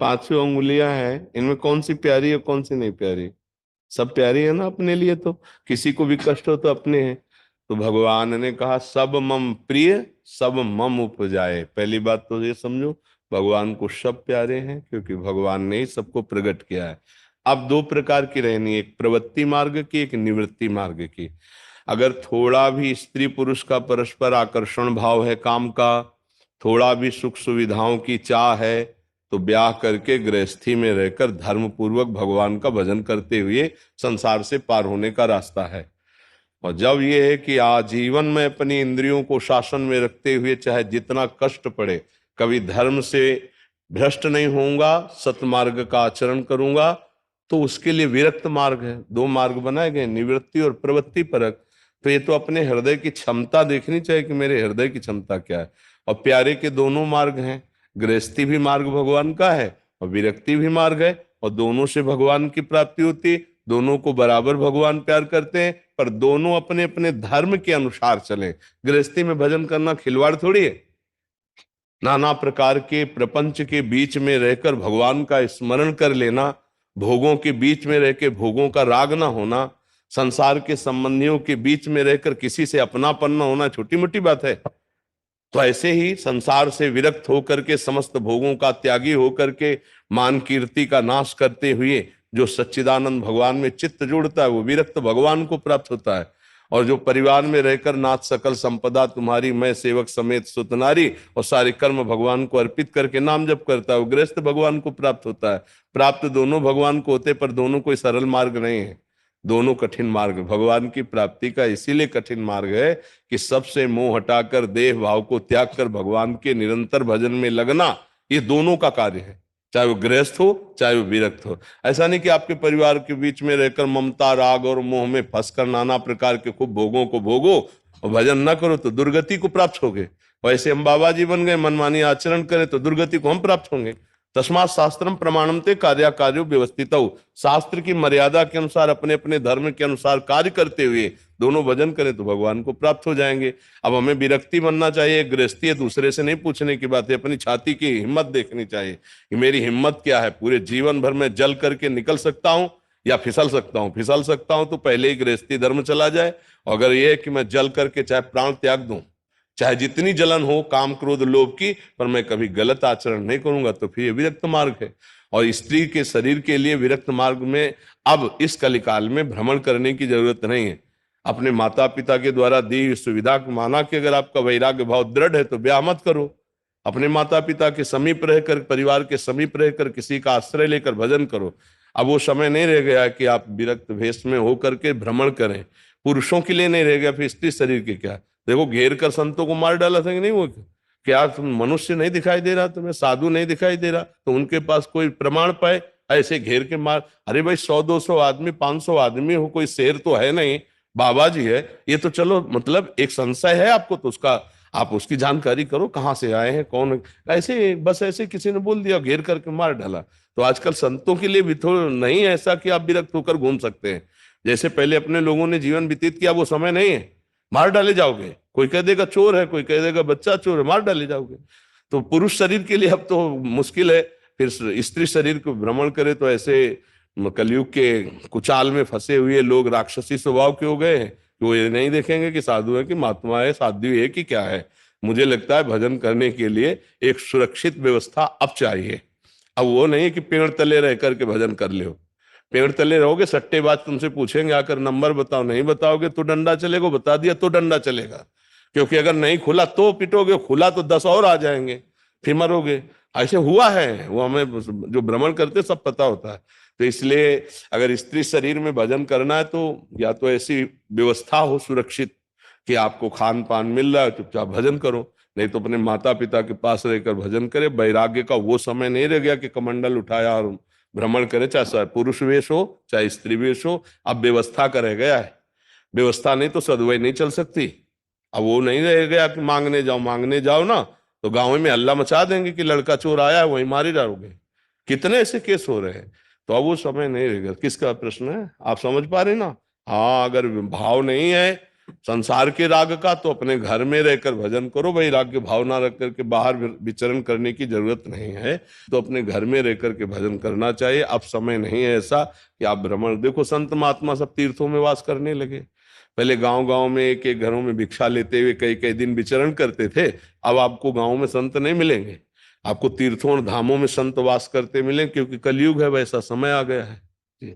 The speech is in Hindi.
पांचों अंगुलियां हैं, इनमें कौन सी प्यारी है कौन सी नहीं प्यारी? सब प्यारी है ना अपने लिए। तो किसी को भी कष्ट हो तो अपने हैं। तो भगवान ने कहा सब मम प्रिय, सब मम उपजाए। पहली बात तो ये समझो, भगवान को सब प्यारे हैं क्योंकि भगवान ने ही सबको प्रकट किया है। अब दो प्रकार की रहनी, एक प्रवृत्ति मार्ग की, एक निवृत्ति मार्ग की। अगर थोड़ा भी स्त्री पुरुष का परस्पर आकर्षण भाव है, काम का थोड़ा भी सुख सुविधाओं की चाह है, तो ब्याह करके गृहस्थी में रहकर धर्म पूर्वक भगवान का भजन करते हुए संसार से पार होने का रास्ता है। और जब ये है कि आजीवन में अपनी इंद्रियों को शासन में रखते हुए चाहे जितना कष्ट पड़े, कभी धर्म से भ्रष्ट नहीं होऊंगा, सतमार्ग का आचरण करूंगा, तो उसके लिए विरक्त मार्ग है। दो मार्ग बनाए गए, निवृत्ति और प्रवृत्ति परक। तो ये तो अपने हृदय की क्षमता देखनी चाहिए कि मेरे हृदय की क्षमता क्या है। और प्यारे के दोनों मार्ग हैं, गृहस्थी भी मार्ग भगवान का है और विरक्ति भी मार्ग है, और दोनों से भगवान की प्राप्ति होती है। दोनों को बराबर भगवान प्यार करते हैं, पर दोनों अपने अपने धर्म के अनुसार चले। गृहस्थी में भजन करना खिलवाड़ थोड़ी है। नाना प्रकार के प्रपंच के बीच में रहकर भगवान का स्मरण कर लेना, भोगों के बीच में रह के भोगों का राग ना होना, संसार के संबंधियों के बीच में रहकर किसी से अपनापन न होना छोटी मोटी बात है। तो ऐसे ही संसार से विरक्त होकर के, समस्त भोगों का त्यागी होकर के, मान कीर्ति का नाश करते हुए जो सच्चिदानंद भगवान में चित्त जोड़ता है, वो विरक्त भगवान को प्राप्त होता है। और जो परिवार में रहकर नाथ सकल संपदा तुम्हारी, मैं सेवक समेत सुत नारी, और सारे कर्म भगवान को अर्पित करके नाम जप करता है, वो गृहस्थ भगवान को प्राप्त होता है। प्राप्त दोनों भगवान को होते, पर दोनों कोई सरल मार्ग नहीं है, दोनों कठिन मार्ग। भगवान की प्राप्ति का इसीलिए कठिन मार्ग है कि सबसे मोह हटाकर, देह भाव को त्याग कर भगवान के निरंतर भजन में लगना, ये दोनों का कार्य है। चाहे वो गृहस्थ हो चाहे वो विरक्त हो। ऐसा नहीं कि आपके परिवार के बीच में रहकर ममता राग और मोह में फंसकर नाना प्रकार के खूब भोगों को भोगो और भजन ना करो तो दुर्गति को प्राप्त होगे। वैसे हम बाबा जी बन गए, मनमानी आचरण करें तो दुर्गति को हम प्राप्त होंगे। तस्मात् शास्त्रम प्रमाणमते कार्याकार्यो व्यवस्थित। शास्त्र की मर्यादा के अनुसार, अपने अपने धर्म के अनुसार कार्य करते हुए दोनों भजन करें तो भगवान को प्राप्त हो जाएंगे। अब हमें विरक्ति बनना चाहिए, गृहस्थी है, दूसरे से नहीं पूछने की बात है, अपनी छाती की हिम्मत देखनी चाहिए कि मेरी हिम्मत क्या है। पूरे जीवन भर में जल करके निकल सकता हूं या फिसल सकता हूं। फिसल सकता हूं तो पहले ही गृहस्थी धर्म चला जाए, और अगर यह है कि मैं जल करके चाहे प्राण त्याग दूं, चाहे जितनी जलन हो काम क्रोध लोभ की, पर मैं कभी गलत आचरण नहीं करूंगा, तो फिर ये विरक्त मार्ग है। और स्त्री के शरीर के लिए विरक्त मार्ग में अब इस कलिकाल में भ्रमण करने की जरूरत नहीं है। अपने माता पिता के द्वारा दी हुई सुविधा को माना कि अगर आपका वैराग्य भाव दृढ़ है तो ब्याह मत करो। अपने माता पिता के समीप रहकर, परिवार के समीप रहकर किसी का आश्रय लेकर भजन करो। अब वो समय नहीं रह गया कि आप विरक्त भेष में होकर के भ्रमण करें। पुरुषों के लिए नहीं रह गया, फिर स्त्री शरीर के क्या। देखो घेर कर संतों को मार डाला था कि नहीं, वो क्या तुम मनुष्य नहीं दिखाई दे रहा, तुम्हें साधु नहीं दिखाई दे रहा, तो उनके पास कोई प्रमाण पाए, ऐसे घेर के मार। अरे भाई 100-200 आदमी 500 आदमी हो, कोई शेर तो है नहीं, बाबा जी है। ये तो चलो मतलब एक संशय है आपको, तो उसका आप उसकी जानकारी करो, कहाँ से आए हैं कौन है। ऐसे बस ऐसे किसी ने बोल दिया, घेर करके मार डाला। तो आजकल संतों के लिए भी थोड़ा नहीं ऐसा कि आप विरक्त होकर घूम सकते हैं। जैसे पहले अपने लोगों ने जीवन व्यतीत किया, वो समय नहीं है। मार डाले जाओगे, कोई कह देगा चोर है, कोई कह देगा बच्चा चोर है, मार डाले जाओगे। तो पुरुष शरीर के लिए अब तो मुश्किल है, फिर स्त्री शरीर को भ्रमण करे तो ऐसे कलयुग के कुचाल में फंसे हुए लोग राक्षसी स्वभाव के हो गए हैं कि वो ये नहीं देखेंगे कि साधु है कि महात्मा है, साध्वी है कि क्या है। मुझे लगता है भजन करने के लिए एक सुरक्षित व्यवस्था अब चाहिए। अब वो नहीं है कि पेड़ तले रह करके भजन कर ले। पेड़ तले रहोगे, सट्टेबाज तुमसे पूछेंगे आकर नंबर बताओ, नहीं बताओगे तो डंडा चलेगा, बता दिया तो डंडा चलेगा। क्योंकि अगर नहीं खुला तो पिटोगे, खुला तो 10 और आ जाएंगे, फिर मरोगे। ऐसे हुआ है, वो हमें जो भ्रमण करते सब पता होता है। तो इसलिए अगर स्त्री शरीर में भजन करना है तो या तो ऐसी व्यवस्था हो सुरक्षित कि आपको खान पान मिल रहा है, चुपचाप भजन करो। नहीं तो अपने माता पिता के पास रहकर भजन करे। वैराग्य का वो समय नहीं रह गया कि कमंडल उठाया और भ्रमण करे, चाहे पुरुष वेश हो चाहे स्त्री वेश हो। अब व्यवस्था का रह गया है, व्यवस्था नहीं तो सदवई नहीं चल सकती। अब वो नहीं रह गया कि मांगने जाओ, मांगने जाओ ना तो गांव में हल्ला मचा देंगे कि लड़का चोर आया है, वहीं मारी डालोगे। कितने ऐसे केस हो रहे हैं। तो अब वो समय नहीं रहेगा। किसका प्रश्न है, आप समझ पा रहे ना? हाँ, अगर भाव नहीं है संसार के राग का तो अपने घर में रहकर भजन करो, भाई राग की भावना रख करके बाहर विचरण करने की जरूरत नहीं है। तो अपने घर में रह करके भजन करना चाहिए। अब समय नहीं है ऐसा कि आप भ्रमण, देखो संत महात्मा सब तीर्थों में वास करने लगे। पहले गांव गांव में एक एक घरों में भिक्षा लेते हुए कई कई दिन विचरण करते थे। अब आपको गांव में संत नहीं मिलेंगे, आपको तीर्थों और धामों में संत वास करते मिलेंगे, क्योंकि कलयुग है, वैसा समय आ गया है।